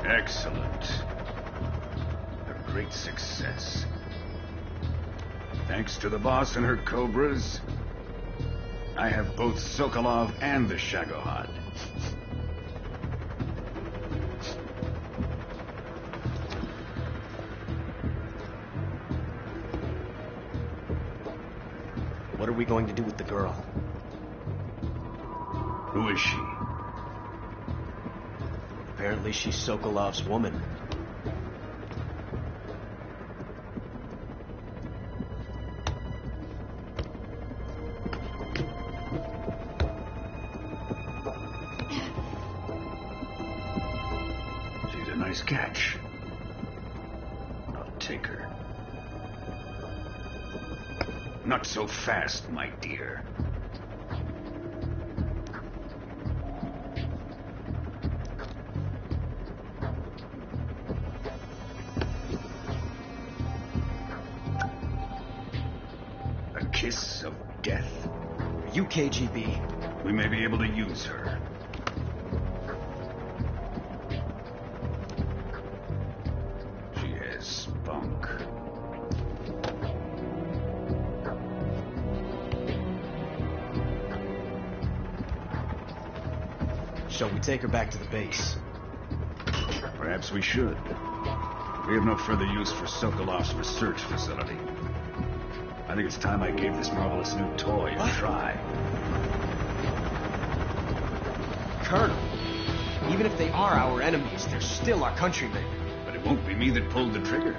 S12: Excellent. A great success. Thanks to the boss and her cobras, I have both Sokolov and the Shagohod.
S4: What are we going to do with the girl?
S12: Who is she?
S4: Apparently she's Sokolov's woman.
S12: She's a nice catch. I'll take her. Not so fast, my dear. A kiss of death.
S4: Are you KGB?
S12: We may be able to use her. She has spunk.
S4: Shall we take her back to the base?
S12: Perhaps we should. We have no further use for Sokolov's research facility. I think it's time I gave this marvelous new toy a try.
S4: Colonel, even if they are our enemies, they're still our countrymen.
S12: But it won't be me that pulled the trigger.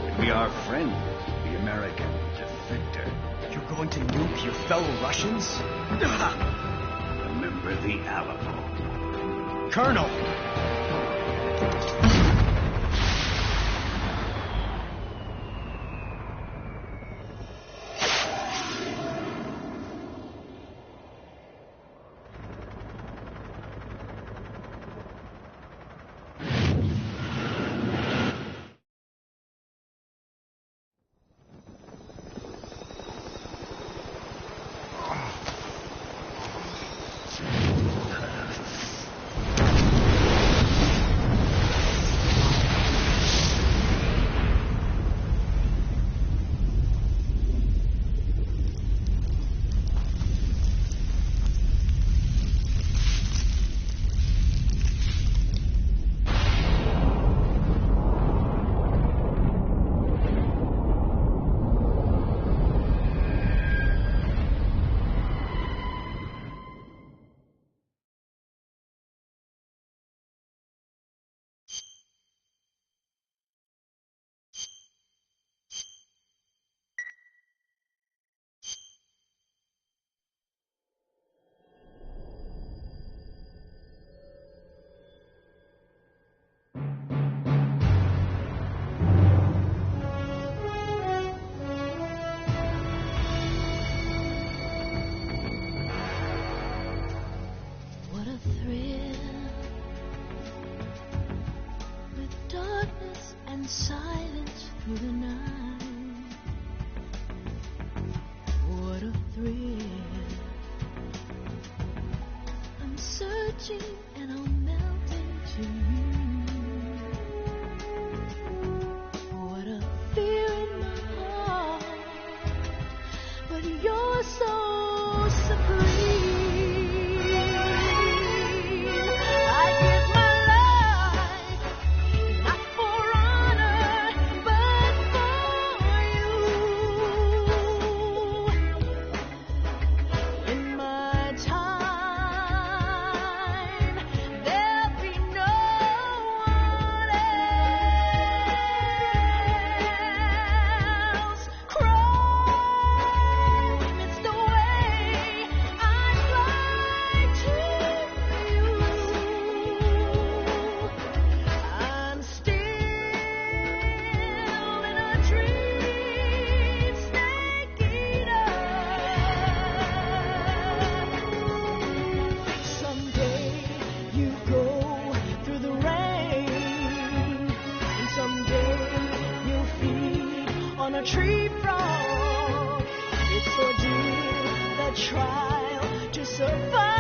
S12: It'll be our friend, the American defector.
S4: You're going to nuke your fellow Russians?
S12: Remember the Alamo.
S4: Colonel!
S13: Silence through the night. What a thrill. I'm searching and I'll melt into you. What a fear in my heart. But you're so supreme. Tree frog, it's so deep. trial to survive.